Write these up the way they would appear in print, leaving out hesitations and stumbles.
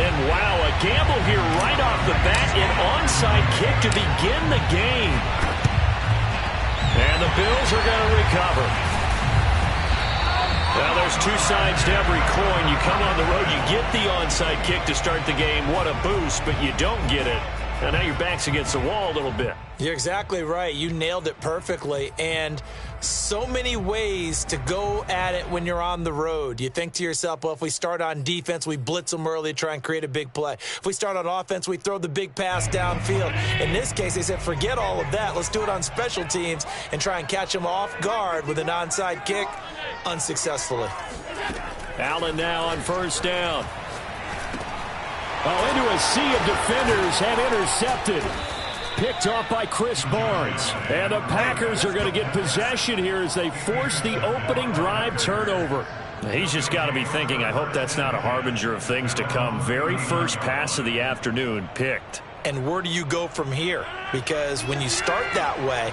And wow, a gamble here right off the bat. An onside kick to begin the game. And the Bills are going to recover. Well, there's two sides to every coin. You come on the road, you get the onside kick to start the game. What a boost, but you don't get it. And now your back's against the wall a little bit. You're exactly right. You nailed it perfectly. And so many ways to go at it when you're on the road. You think to yourself, well, if we start on defense, we blitz them early, try and create a big play. If we start on offense, we throw the big pass downfield. In this case, they said, forget all of that. Let's do it on special teams and try and catch them off guard with an onside kick unsuccessfully. Allen now on first down. Into a sea of defenders and intercepted. Picked off by Chris Barnes. And the Packers are going to get possession here as they force the opening drive turnover. He's just got to be thinking, I hope that's not a harbinger of things to come. Very first pass of the afternoon picked. And where do you go from here? Because when you start that way,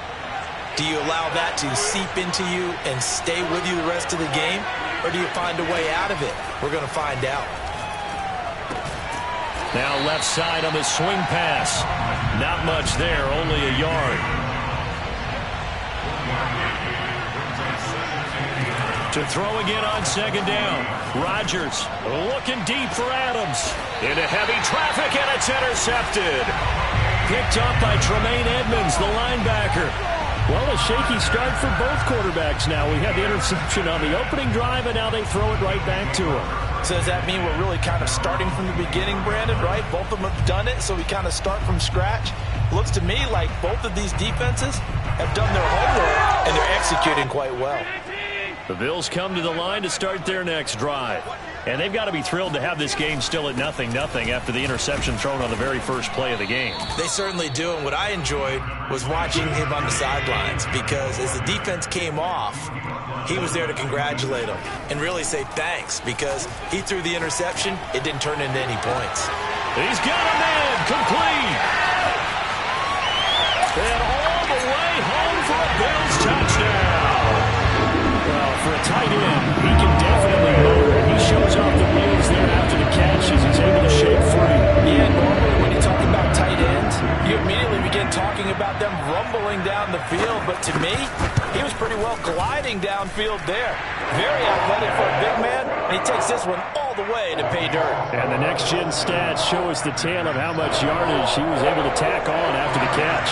do you allow that to seep into you and stay with you the rest of the game? Or do you find a way out of it? We're going to find out. Now left side on the swing pass. Not much there, only a yard. To throw again on second down. Rodgers looking deep for Adams. Into heavy traffic, and it's intercepted. Picked up by Tremaine Edmonds, the linebacker. Well, a shaky start for both quarterbacks now. We had the interception on the opening drive, and now they throw it right back to him. So does that mean we're really kind of starting from the beginning, Brandon, right? Both of them have done it, so we kind of start from scratch. Looks to me like both of these defenses have done their homework, and they're executing quite well. The Bills come to the line to start their next drive. And they've got to be thrilled to have this game still at 0-0 after the interception thrown on the very first play of the game. They certainly do, and what I enjoyed was watching him on the sidelines, because as the defense came off, he was there to congratulate them and really say thanks, because he threw the interception. It didn't turn into any points. He's got a man complete. And all the way home for a Bills touchdown. Well, for a tight end, he can definitely move it. He shows off the wings there after the catch as he's able to shake free. Yeah, normally when you talk about tight ends, you immediately begin talking about them rumbling down the field. But to me, he was pretty well gliding downfield there. Very athletic for a big man, and he takes this one all the way to pay dirt. And the next-gen stats show us the tale of how much yardage he was able to tack on after the catch.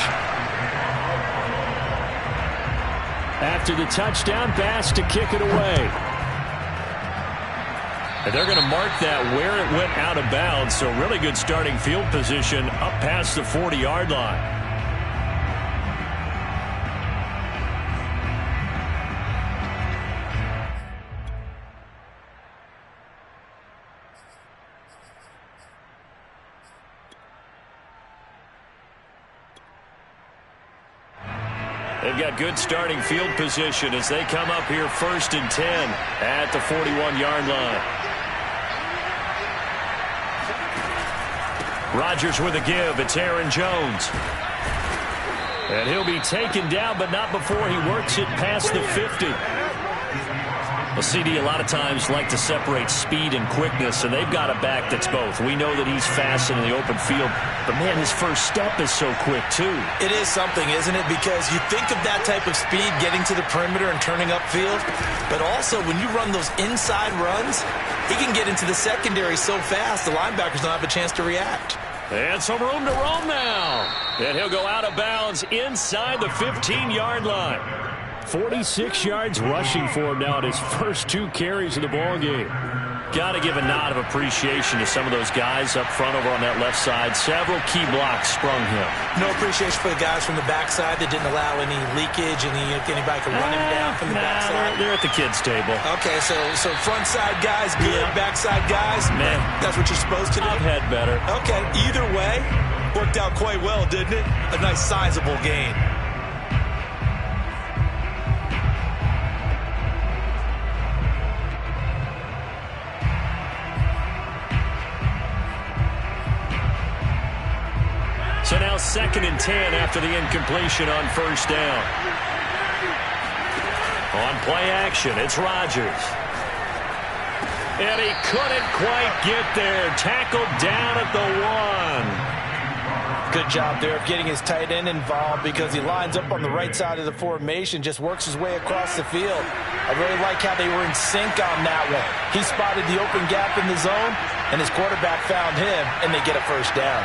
After the touchdown, Bass to kick it away. And they're going to mark that where it went out of bounds, so really good starting field position up past the 40-yard line. They've got good starting field position as they come up here 1st and 10 at the 41-yard line. Rodgers with a give. It's Aaron Jones. And he'll be taken down, but not before he works it past the 50. Well, CD a lot of times like to separate speed and quickness, and they've got a back that's both. We know that he's fast in the open field, but, man, his first step is so quick, too. It is something, isn't it? Because you think of that type of speed getting to the perimeter and turning upfield, but also when you run those inside runs, he can get into the secondary so fast the linebackers don't have a chance to react. And some room to roam now. And he'll go out of bounds inside the 15-yard line. 46 yards rushing for him now at his first 2 carries of the ball game. Got to give a nod of appreciation to some of those guys up front over on that left side. Several key blocks sprung him. No appreciation for the guys from the backside that didn't allow any leakage, anybody could run him down from the backside. They're at the kids' table. Okay, so front side guys good, backside guys, man, that's what you're supposed to do. I've had better. Okay, either way, worked out quite well, didn't it? A nice sizable gain. So now 2nd and 10 after the incompletion on first down. On play action, it's Rodgers. And he couldn't quite get there. Tackled down at the 1. Good job there of getting his tight end involved because he lines up on the right side of the formation, just works his way across the field. I really like how they were in sync on that one. He spotted the open gap in the zone, and his quarterback found him, and they get a first down.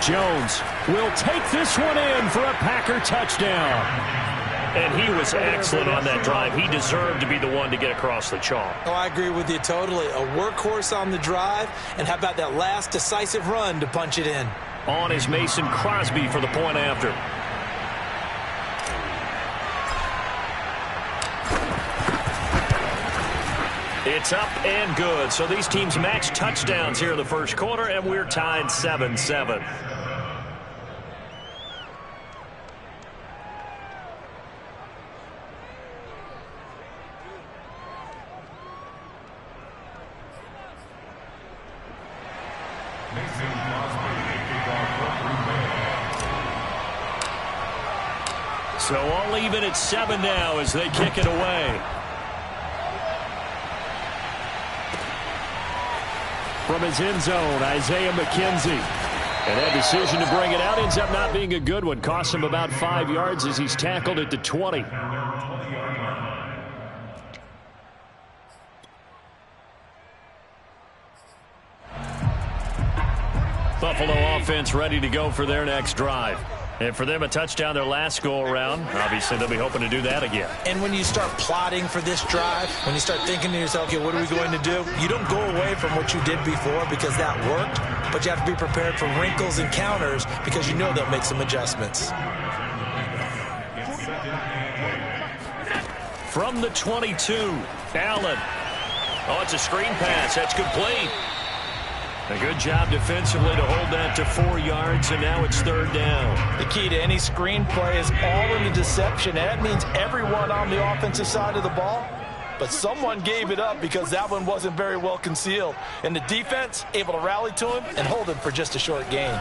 Jones will take this one in for a Packer touchdown. And he was excellent on that drive. He deserved to be the one to get across the chalk. Oh, I agree with you totally. A workhorse on the drive, and how about that last decisive run to punch it in? On is Mason Crosby for the point after. It's up and good. So these teams match touchdowns here in the first quarter, and we're tied 7-7. So all even at 7 now as they kick it away. From his end zone, Isaiah McKenzie. And that decision to bring it out ends up not being a good one. Costs him about 5 yards as he's tackled at the 20. Buffalo offense ready to go for their next drive. And for them, a touchdown their last go-around. Obviously, they'll be hoping to do that again. And when you start plotting for this drive, when you start thinking to yourself, okay, what are we going to do? You don't go away from what you did before because that worked, but you have to be prepared for wrinkles and counters because you know they'll make some adjustments. From the 22, Allen. Oh, it's a screen pass. That's complete. A good job defensively to hold that to 4 yards, and now it's 3rd down. The key to any screen play is all in the deception, and that means everyone on the offensive side of the ball. But someone gave it up because that one wasn't very well concealed. And the defense able to rally to him and hold him for just a short gain.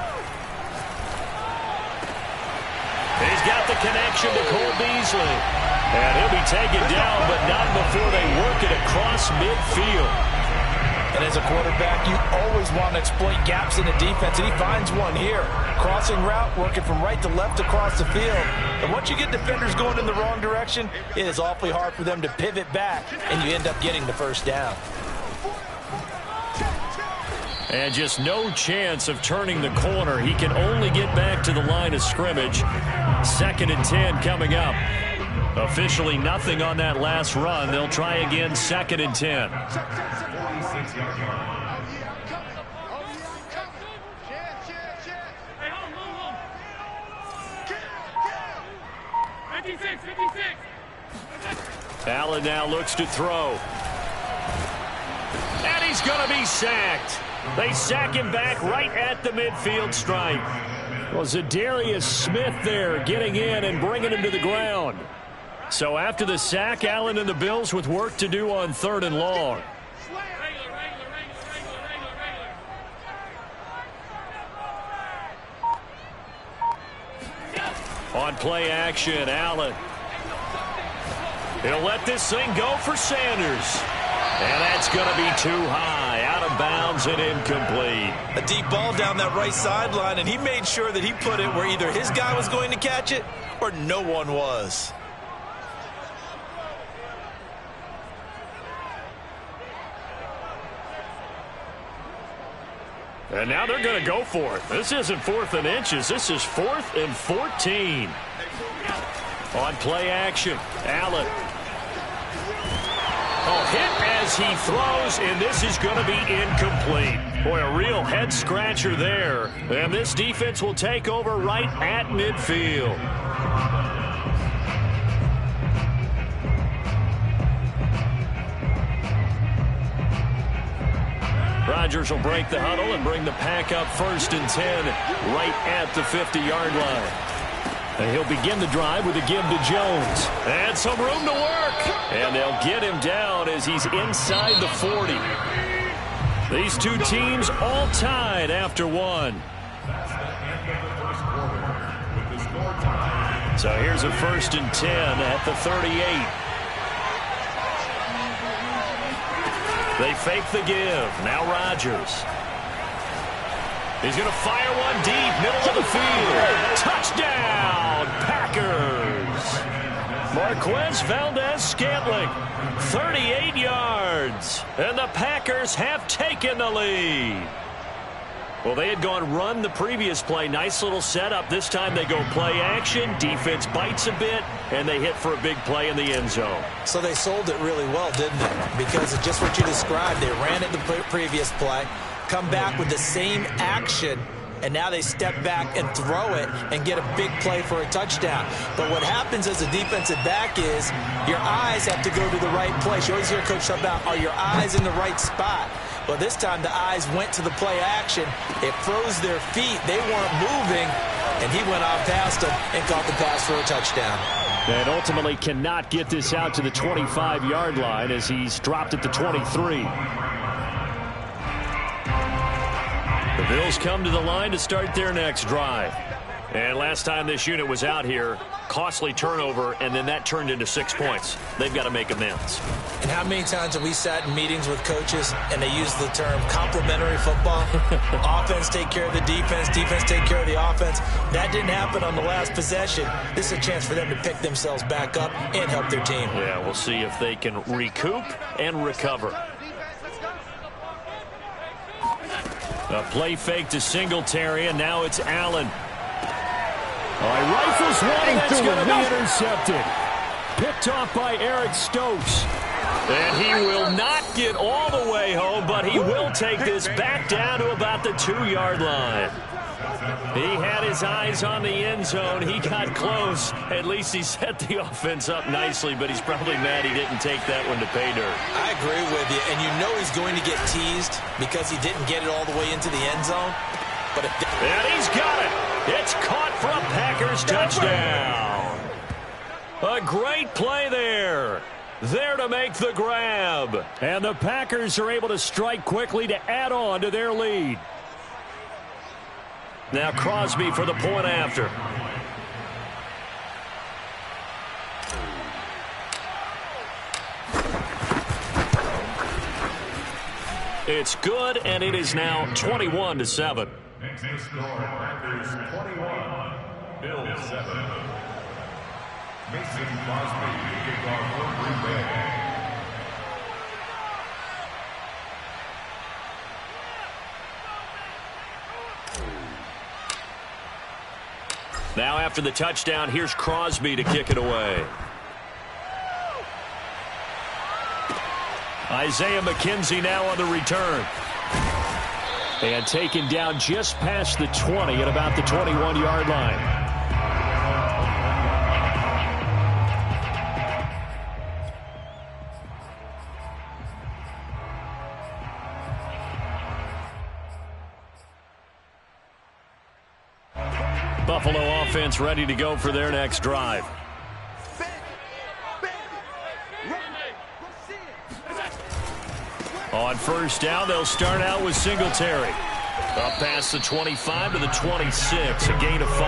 He's got the connection to Cole Beasley. And he'll be taken down, but not before they work it across midfield. And as a quarterback, you always want to exploit gaps in the defense, and he finds one here. Crossing route, working from right to left across the field. And once you get defenders going in the wrong direction, it is awfully hard for them to pivot back, and you end up getting the first down. And just no chance of turning the corner. He can only get back to the line of scrimmage. 2nd and 10 coming up. Officially nothing on that last run. They'll try again, 2nd and 10. Allen now looks to throw. And he's going to be sacked. They sack him back right at the midfield stripe. Well, Zadarius Smith there getting in and bringing him to the ground. So after the sack, Allen and the Bills with work to do on 3rd and long. On play action, Allen. He'll let this thing go for Sanders. And that's going to be too high, out of bounds and incomplete. A deep ball down that right sideline, and he made sure that he put it where either his guy was going to catch it or no one was. And now they're going to go for it. This isn't 4th and inches. This is 4th and 14. On play action, Allen. Oh, hit as he throws, and this is going to be incomplete. Boy, a real head-scratcher there. And this defense will take over right at midfield. Rodgers will break the huddle and bring the pack up 1st and 10 right at the 50-yard line. And he'll begin the drive with a give to Jones. And some room to work. And they'll get him down as he's inside the 40. These two teams all tied after 1. So here's a 1st and 10 at the 38. They fake the give. Now Rodgers. He's going to fire one deep, middle of the field. Touchdown, Packers. Marquez Valdez-Scantling, 38 yards. And the Packers have taken the lead. Well, they had gone run the previous play. Nice little setup. This time they go play action. Defense bites a bit, and they hit for a big play in the end zone. So they sold it really well, didn't they? Because it's just what you described. They ran it the previous play, come back with the same action, and now they step back and throw it and get a big play for a touchdown. But what happens as a defensive back is your eyes have to go to the right place. You always hear Coach talk about, are your eyes in the right spot? Well, this time the eyes went to the play action. It froze their feet. They weren't moving, and he went on past them and caught the pass for a touchdown. And ultimately cannot get this out to the 25-yard line as he's dropped at the 23. The Bills come to the line to start their next drive. And last time this unit was out here, costly turnover, and then that turned into 6 points. They've got to make amends. And how many times have we sat in meetings with coaches and they use the term complementary football? Offense take care of the defense, defense take care of the offense. That didn't happen on the last possession. This is a chance for them to pick themselves back up and help their team. Yeah, we'll see if they can recoup and recover. A play fake to Singletary, and now it's Allen. All right, rifles one, and that's going to be intercepted. Picked off by Eric Stokes. And he will not get all the way home, but he will take this back down to about the 2-yard line. He had his eyes on the end zone. He got close. At least he set the offense up nicely, but he's probably mad he didn't take that one to pay dirt. I agree with you, and you know he's going to get teased because he didn't get it all the way into the end zone. But and he's got it. It's caught for a Packers touchdown. A great play there. There to make the grab. And the Packers are able to strike quickly to add on to their lead. Now Crosby for the point after. It's good, and it is now 21-7. Next to score, Packers 21, Bills 7. Mason Crosby to kick off for Green Bay. Now after the touchdown, here's Crosby to kick it away. Isaiah McKenzie now on the return. And taken down just past the 20 at about the 21-yard line. Buffalo offense ready to go for their next drive. On first down, they'll start out with Singletary. Up past the 25 to the 26, a gain of 5.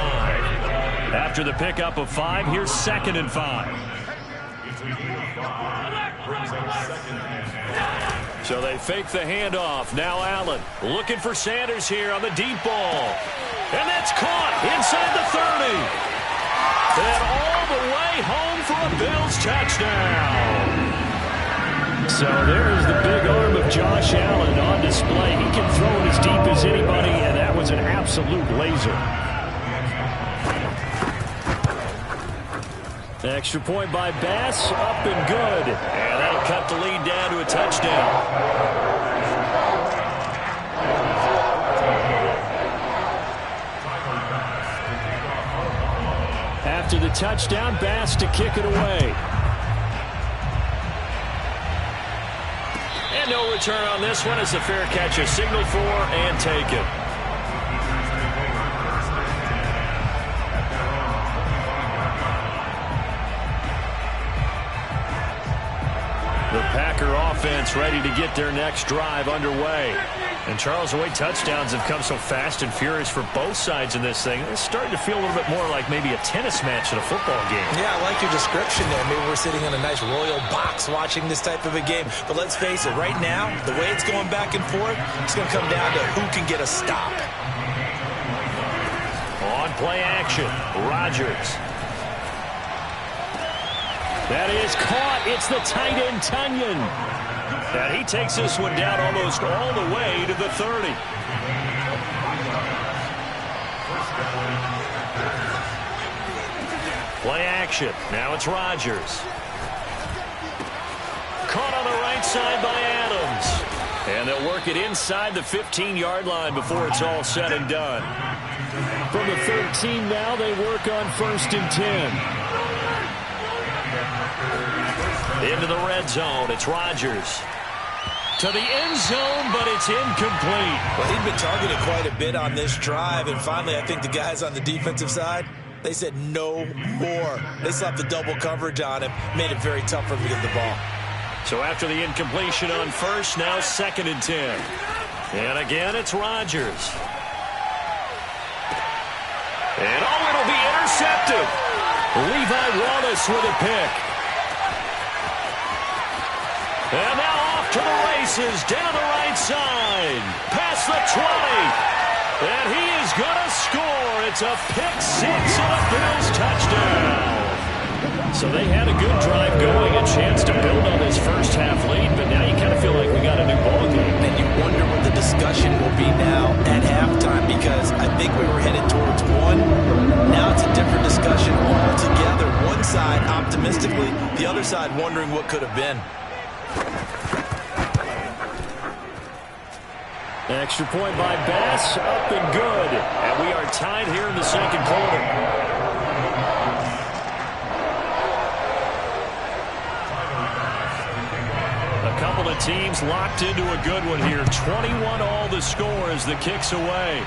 After the pickup of 5, here's 2nd and 5. So they fake the handoff. Now Allen looking for Sanders here on the deep ball. And that's caught inside the 30. And all the way home for a Bills touchdown. So there's the big arm of Josh Allen on display. He can throw it as deep as anybody, and that was an absolute laser. Extra point by Bass, up and good. And that'll cut the lead down to a touchdown. After the touchdown, Bass to kick it away. And no return on this one as the fair catch is signaled for and taken. The Packer offense ready to get their next drive underway. And Charles, the way touchdowns have come so fast and furious for both sides in this thing, it's starting to feel a little bit more like maybe a tennis match in a football game. Yeah, I like your description there. Maybe we're sitting in a nice royal box watching this type of a game. But let's face it, right now, the way it's going back and forth, it's going to come down to who can get a stop. On play action, Rodgers. That is caught. It's the tight end, Tunyon. And he takes this one down almost all the way to the 30. Play action. Now it's Rodgers. Caught on the right side by Adams. And they'll work it inside the 15-yard line before it's all said and done. From the 13 now, they work on 1st and 10. Into the red zone. It's Rodgers. To the end zone, but it's incomplete. Well, he'd been targeted quite a bit on this drive, and finally I think the guys on the defensive side, they said no more. They slapped the double coverage on him, made it very tough for him to get the ball. So after the incompletion on 1st, now 2nd and 10. And again, it's Rodgers. And it'll be intercepted. Levi Wallace with a pick. And now off to the races, down the right side, past the 20. And he is going to score. It's a pick six and a Bills touchdown. So they had a good drive going, a chance to build on this first half lead, but now you kind of feel like we got a new ball game. And you wonder what the discussion will be now at halftime, because I think we were headed towards one. Now it's a different discussion altogether. One side optimistically, the other side wondering what could have been. Extra point by Bass, up and good. And we are tied here in the second quarter. A couple of teams locked into a good one here. 21 all the score as the kick's away.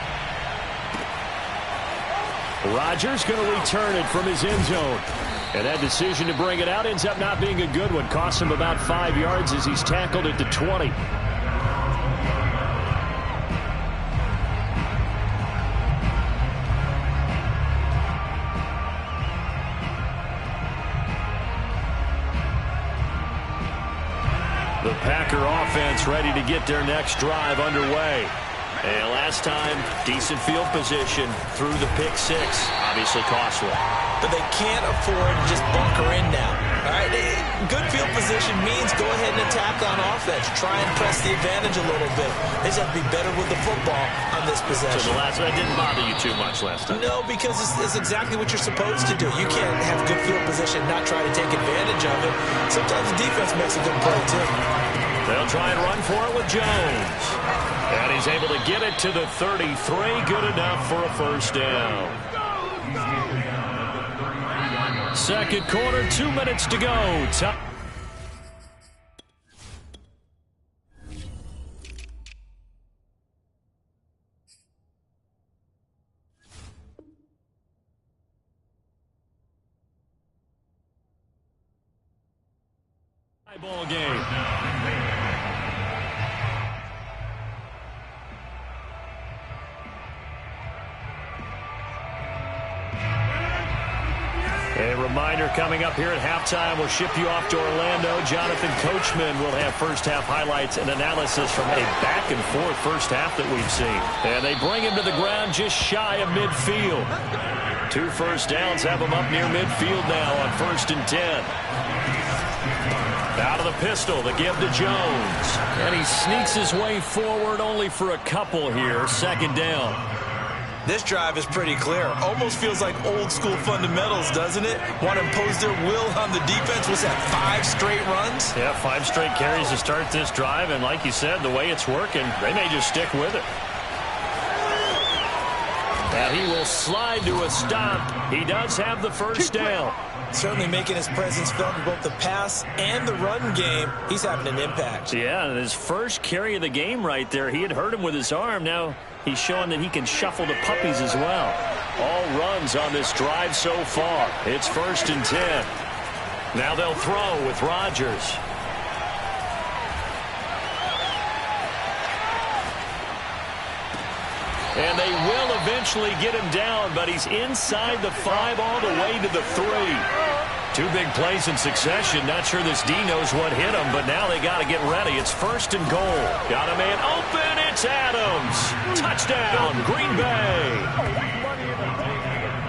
Rodgers going to return it from his end zone. And that decision to bring it out ends up not being a good one. Costs him about 5 yards as he's tackled at the 20. The Packer offense ready to get their next drive underway. And last time, decent field position through the pick six. Obviously costly. But they can't afford to just bunker in now. All right, good field position means go ahead and attack on offense. Try and press the advantage a little bit. They just have to be better with the football on this possession. So the last one didn't bother you too much last time? No, because it's exactly what you're supposed to do. You can't have good field position and not try to take advantage of it. Sometimes the defense makes a good play, too. They'll try and run for it with Jones. And he's able to get it to the 33. Good enough for a first down. Second quarter, 2 minutes to go. Ball game. A reminder coming up here at halftime, we'll ship you off to Orlando. Jonathan Coachman will have first half highlights and analysis from a back and forth first half that we've seen. And they bring him to the ground just shy of midfield. 2 first downs have him up near midfield now on 1st and 10. Out of the pistol, the give to Jones. And he sneaks his way forward only for a couple here. 2nd down. This drive is pretty clear. Almost feels like old school fundamentals, doesn't it? Want to impose their will on the defense. Was that 5 straight runs? Yeah, 5 straight carries to start this drive. And like you said, the way it's working, they may just stick with it. And he will slide to a stop. He does have the first down. Certainly making his presence felt in both the pass and the run game. He's having an impact. Yeah, and his first carry of the game right there, he had hurt him with his arm. Now he's showing that he can shuffle the puppies as well. All runs on this drive so far. It's 1st and 10. Now they'll throw with Rodgers. And they will eventually get him down, but he's inside the 5 all the way to the 3. 2 big plays in succession. Not sure this D knows what hit him, but now they got to get ready. It's 1st and goal. Got a man open. It's Adams. Touchdown, Green Bay.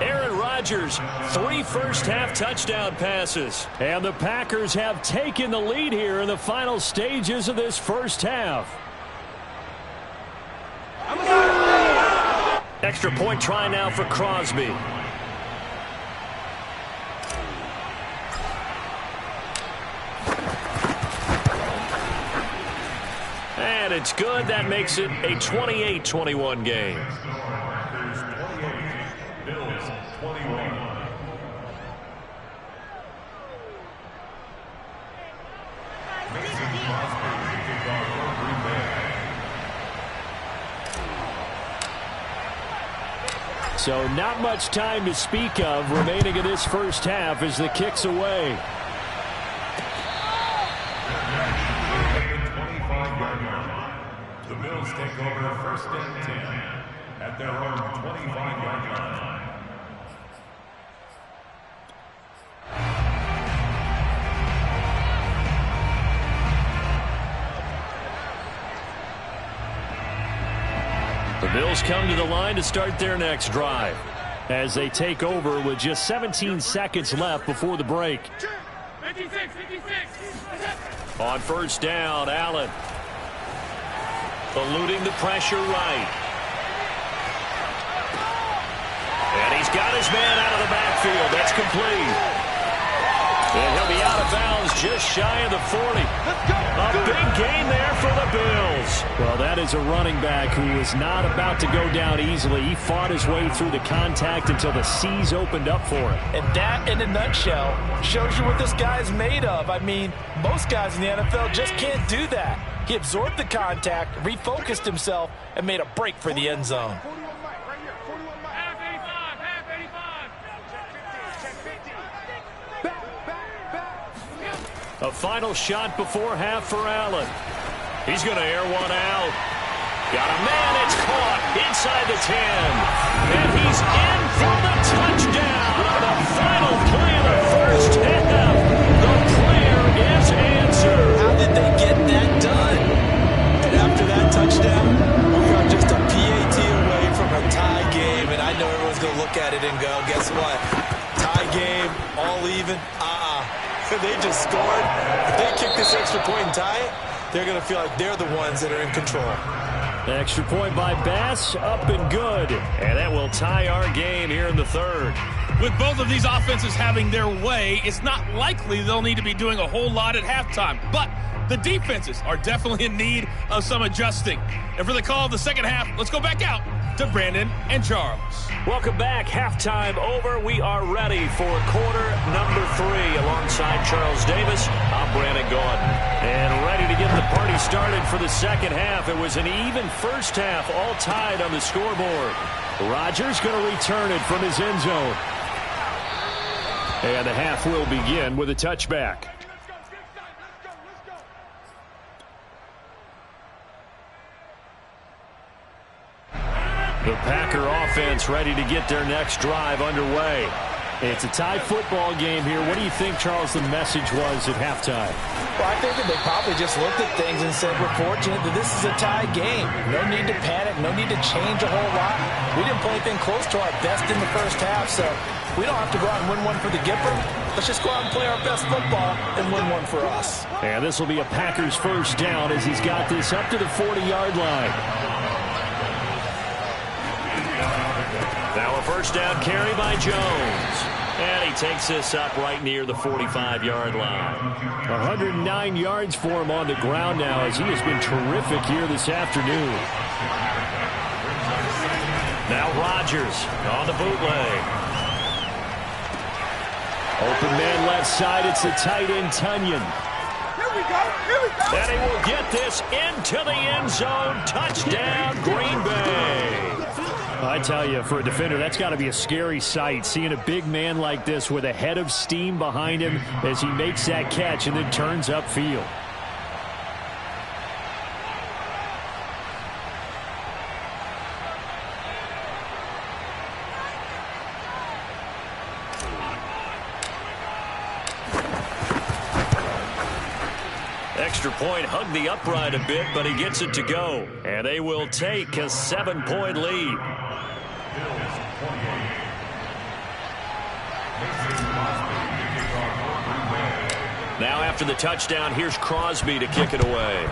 Aaron Rodgers, 3 first-half touchdown passes. And the Packers have taken the lead here in the final stages of this first half. Extra point try now for Crosby. And it's good. That makes it a 28-21 game. Bills 21. Mason Crosby, kickoff for Green Bay. So not much time to speak of remaining in this first half as the kick's away. 25-yard line. The Bills take over 1st and 10 at their own 25-yard line. The Bills come to the line to start their next drive as they take over with just 17 seconds left before the break. 56. On 1st down, Allen eluding the pressure right. And he's got his man out of the backfield. That's complete. And he'll be out of bounds just shy of the 40. A big gain there for the Bills. Well, that is a running back who is not about to go down easily. He fought his way through the contact until the seas opened up for him. And that, in a nutshell, shows you what this guy's made of. I mean, most guys in the NFL just can't do that. He absorbed the contact, refocused himself, and made a break for the end zone. A final shot before half for Allen. He's going to air one out. Got a man. It's caught inside the 10. And he's in for the touchdown on the final play of the first half. The prayer is answered. How did they get that done? And after that touchdown, we are just a PAT away from a tie game. And I know everyone's going to look at it and go, guess what? Tie game, all even. They just scored. If they kick this extra point and tie it, they're going to feel like they're the ones that are in control. The extra point by Bass, up and good. And that will tie our game here in the 3rd. With both of these offenses having their way, it's not likely they'll need to be doing a whole lot at halftime. But the defenses are definitely in need of some adjusting. And for the call of the second half, let's go back out to Brandon and Charles. Welcome back. Halftime over. We are ready for quarter number 3. Alongside Charles Davis, I'm Brandon Gaudin. And ready to get the party started for the second half. It was an even first half, all tied on the scoreboard. Rodgers going to return it from his end zone. And the half will begin with a touchback. The Packer offense ready to get their next drive underway. It's a tie football game here. What do you think, Charles, the message was at halftime? Well, I think that they probably just looked at things and said, we're fortunate that this is a tie game. No need to panic, no need to change a whole lot. We didn't play anything close to our best in the first half, so we don't have to go out and win one for the Gipper. Let's just go out and play our best football and win one for us. And this will be a Packers first down as he's got this up to the 40-yard line. Now a first down carry by Jones. And he takes this up right near the 45-yard line. 109 yards for him on the ground now as he has been terrific here this afternoon. Now Rodgers on the bootleg. Open man left side. It's the tight end Tunyon. Here we go. And he will get this into the end zone. Touchdown, Green Bay. I tell you, for a defender, that's got to be a scary sight, seeing a big man like this with a head of steam behind him as he makes that catch and then turns upfield. extra point hugged the upright a bit, but he gets it to go. And they will take a 7-point lead. Now after the touchdown, here's Crosby to kick it away.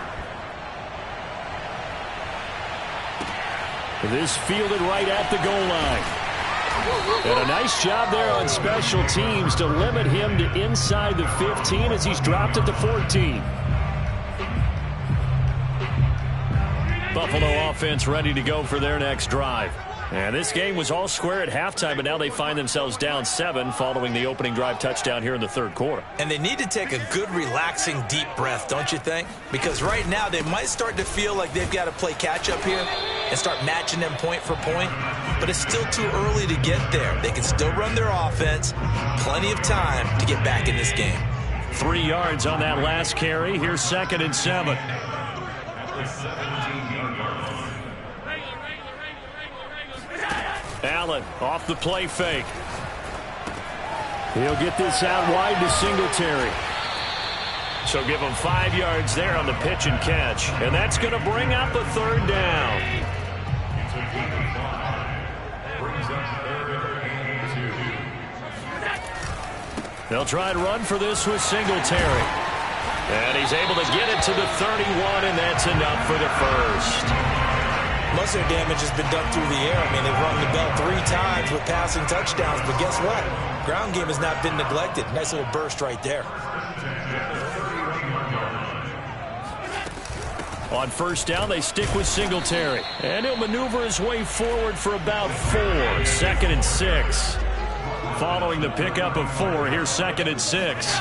This fielded right at the goal line. And a nice job there on special teams to limit him to inside the 15 as he's dropped at the 14. Buffalo offense ready to go for their next drive. And this game was all square at halftime, but now they find themselves down 7 following the opening drive touchdown here in the third quarter. And they need to take a good, relaxing, deep breath, don't you think? Because right now they might start to feel like they've got to play catch-up here and start matching them point for point. But it's still too early to get there. They can still run their offense. Plenty of time to get back in this game. 3 yards on that last carry. Here's 2nd and 7. Allen off the play fake. He'll get this out wide to Singletary. So give him 5 yards there on the pitch and catch. And that's going to bring up a 3rd down. They'll try and run for this with Singletary. And he's able to get it to the 31, and that's enough for the first. Most of their damage has been done through the air. I mean, they've rung the bell 3 times with passing touchdowns, but guess what? Ground game has not been neglected. Nice little burst right there. On 1st down, they stick with Singletary. And he'll maneuver his way forward for about 4. 2nd and 6. Following the pickup of 4, here's 2nd and 6.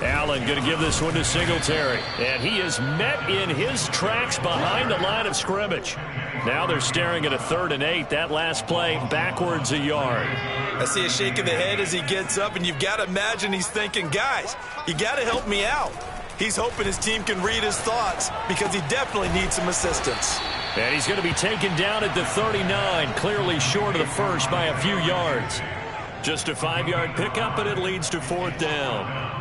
Allen going to give this one to Singletary. And he is met in his tracks behind the line of scrimmage. Now they're staring at a 3rd and 8. That last play backwards a yard. I see a shake of the head as he gets up, and you've got to imagine he's thinking, guys, you got to help me out. He's hoping his team can read his thoughts because he definitely needs some assistance. And he's going to be taken down at the 39, clearly short of the first by a few yards. Just a 5-yard pickup, and it leads to 4th down.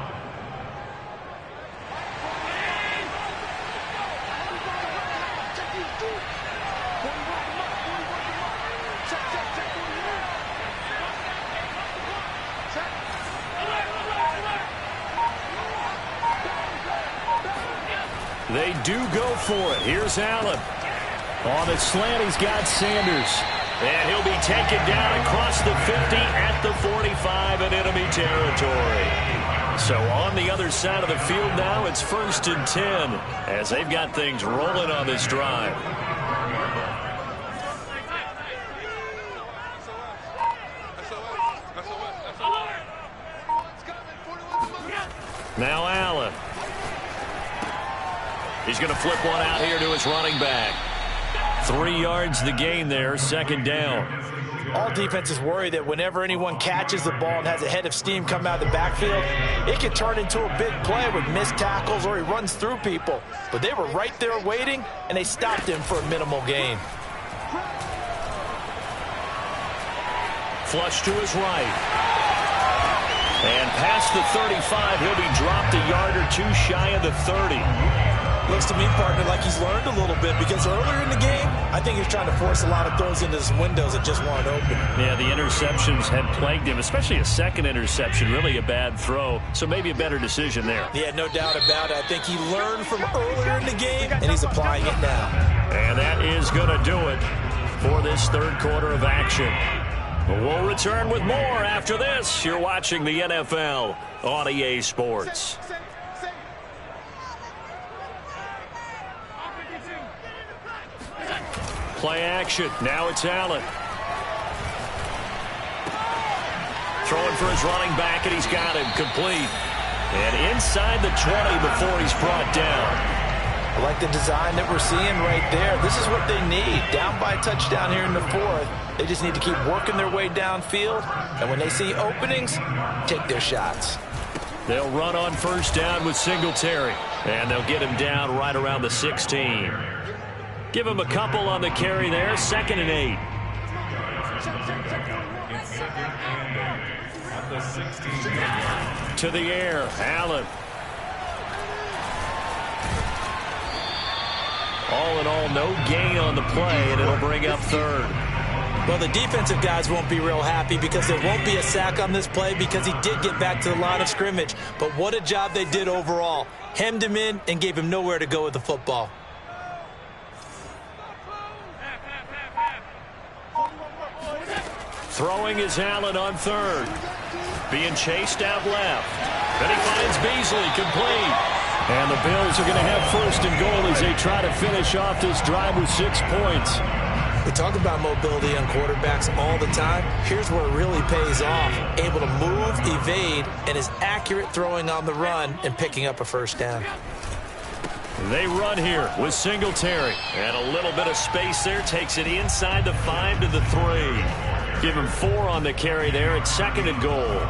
They do go for it. Here's Allen. On the slant, he's got Sanders. And he'll be taken down across the 50 at the 45 in enemy territory. So on the other side of the field now, it's 1st and 10 as they've got things rolling on this drive. Now Allen. He's going to flip one out here to his running back. 3 yards the gain there, 2nd down. All defenses worry that whenever anyone catches the ball and has a head of steam come out of the backfield, it can turn into a big play with missed tackles or he runs through people. But they were right there waiting, and they stopped him for a minimal gain. Flush to his right. And past the 35, he'll be dropped a yard or 2 shy of the 30. Looks to me, partner, like he's learned a little bit because earlier in the game, I think he was trying to force a lot of throws into his windows that just weren't open. Yeah, the interceptions had plagued him, especially a 2nd interception, really a bad throw, so maybe a better decision there. Yeah, no doubt about it. I think he learned from earlier in the game, and he's applying it now. And that is going to do it for this 3rd quarter of action. We'll return with more after this. You're watching the NFL on EA Sports. Play action. Now it's Allen. Throwing for his running back, and he's got him complete. And inside the 20 before he's brought down. I like the design that we're seeing right there. This is what they need. Down by a touchdown here in the 4th. They just need to keep working their way downfield. And when they see openings, take their shots. They'll run on 1st down with Singletary. And they'll get him down right around the 16. Give him a couple on the carry there. 2nd and 8. To the air. Allen. All in all, no gain on the play, and it'll bring up third. Well, the defensive guys won't be real happy because there won't be a sack on this play because he did get back to the line of scrimmage. But what a job they did overall. Hemmed him in and gave him nowhere to go with the football. Throwing is Allen on third. Being chased out left. Then he finds Beasley, complete. And the Bills are going to have first and goal as they try to finish off this drive with 6 points. We talk about mobility on quarterbacks all the time. Here's where it really pays off. Able to move, evade, and is accurate throwing on the run and picking up a first down. They run here with Singletary. And a little bit of space there. Takes it inside the 5 to the 3. Give him 4 on the carry there at 2nd and goal.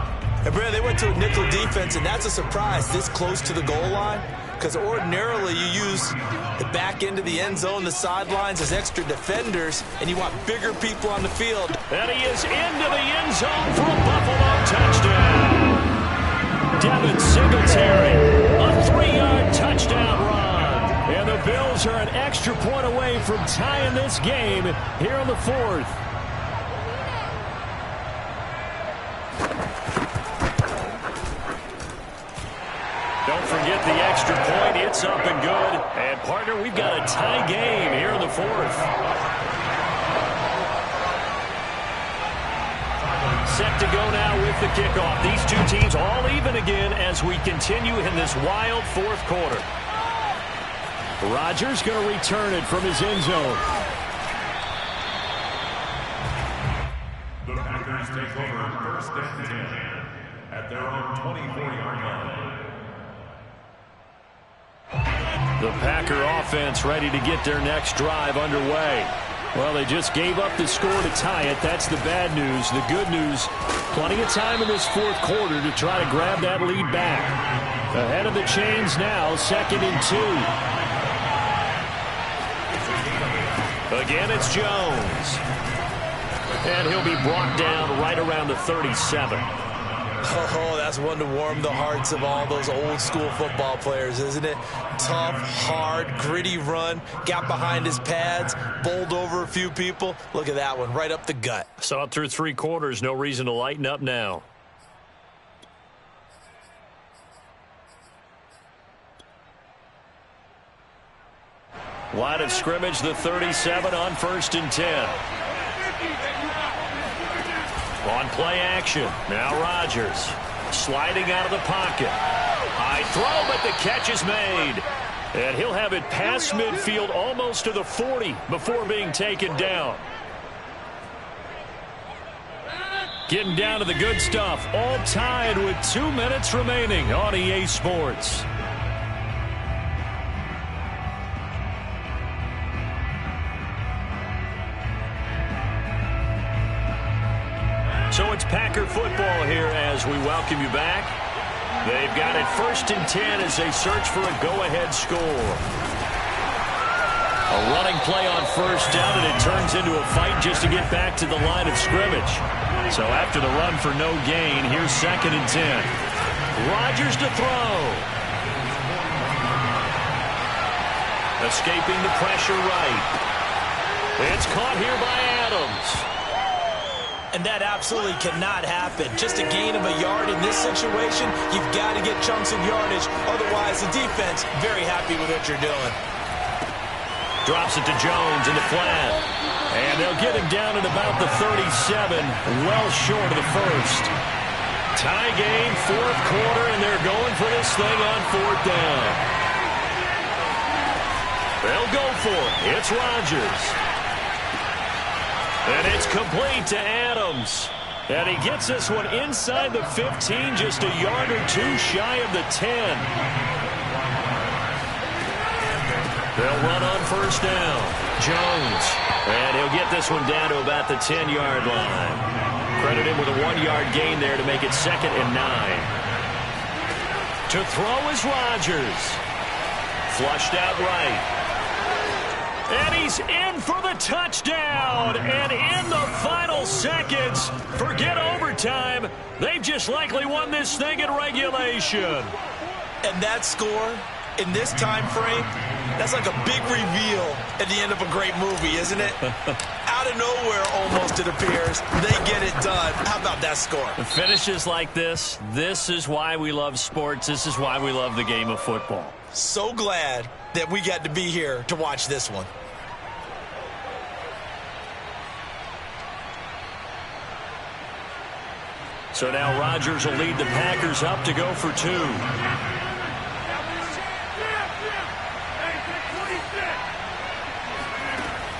And Brad, they went to a nickel defense, and that's a surprise this close to the goal line. Because ordinarily you use the back end of the end zone, the sidelines as extra defenders, and you want bigger people on the field. And he is into the end zone for a Buffalo touchdown. Devin Singletary, a 3-yard touchdown run. And the Bills are an extra point away from tying this game here in the 4th. Don't forget the extra point. It's up and good. And, partner, we've got a tie game here in the 4th. Set to go now with the kickoff. These two teams all even again as we continue in this wild 4th quarter. Rodgers going to return it from his end zone. The Packers take over 1st and 10 at their own 24-yard line. The Packer offense ready to get their next drive underway. Well, they just gave up the score to tie it. That's the bad news. The good news, plenty of time in this 4th quarter to try to grab that lead back. Ahead of the chains now, 2nd and 2. Again, it's Jones. And he'll be brought down right around the 37. Oh, that's one to warm the hearts of all those old school football players, isn't it? Tough, hard, gritty run, got behind his pads, bowled over a few people. Look at that one, right up the gut. Saw it through 3 quarters, no reason to lighten up now. Line of scrimmage, the 37 on 1st and 10. On play action, now Rodgers sliding out of the pocket. High throw, but the catch is made. And he'll have it past midfield almost to the 40 before being taken down. Getting down to the good stuff, all tied with 2 minutes remaining on EA Sports. So it's Packer football here as we welcome you back. They've got it 1st and 10 as they search for a go-ahead score. A running play on 1st down, and it turns into a fight just to get back to the line of scrimmage. So after the run for no gain, here's 2nd and 10. Rodgers to throw. Escaping the pressure right. It's caught here by Adams. And that absolutely cannot happen. Just a gain of a yard in this situation, you've got to get chunks of yardage. Otherwise, the defense, very happy with what you're doing. Drops it to Jones in the flat. And they'll get him down at about the 37, well short of the 1st. Tie game, 4th quarter, and they're going for this thing on 4th down. They'll go for it. It's Rodgers. And it's complete to Adams. And he gets this one inside the 15, just a yard or 2 shy of the 10. They'll run on 1st down. Jones. And he'll get this one down to about the 10-yard line. Credit him with a 1-yard gain there to make it 2nd and 9. To throw is Rodgers. Flushed out right. And he's in for the touchdown. And in the final seconds, forget overtime. They've just likely won this thing in regulation. And that score, in this time frame, That's like a big reveal at the end of a great movie, isn't it? Out of nowhere, almost, it appears. They get it done. How about that score? Finishes like this is why we love sports. This is why we love the game of football. So glad that we got to be here to watch this one. So now Rodgers will lead the Packers up to go for 2.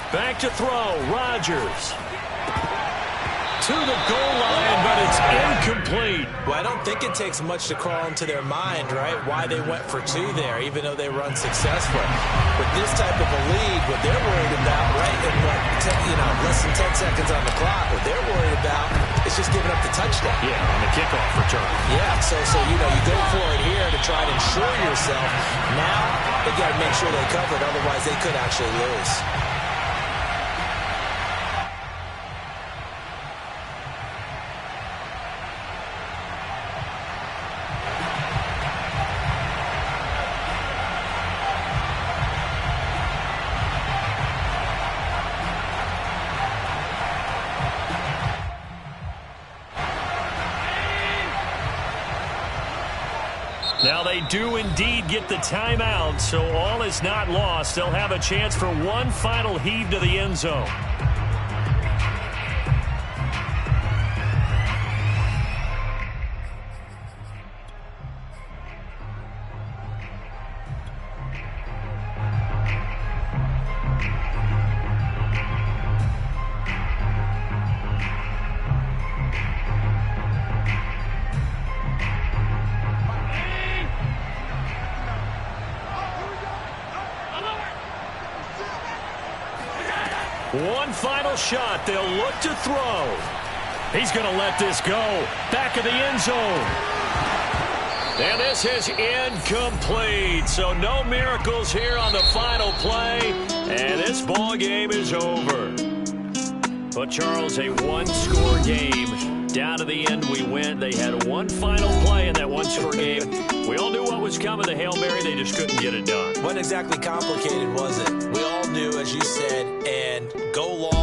Back to throw, Rodgers. To the goal line, but it's incomplete. Well, I don't think it takes much to crawl into their mind, right, why they went for 2 there, even though they were unsuccessful. With this type of a lead, what they're worried about, right, in less than 10 seconds on the clock, what they're worried about is just giving up the touchdown. Yeah, on the kickoff return. Yeah, so you go for it here to try to ensure yourself. Now they got to make sure they cover it, otherwise they could actually lose. Now they do indeed get the timeout, so all is not lost. They'll have a chance for one final heave to the end zone. One final shot. They'll look to throw. He's going to let this go. Back of the end zone. And this is incomplete. So no miracles here on the final play. And this ball game is over. But, Charles, a one-score game. Down to the end we went. They had one final play in that one-score game. We all knew what was coming. The Hail Mary, they just couldn't get it done. Wasn't exactly complicated, was it? We all knew, as you said, and go long.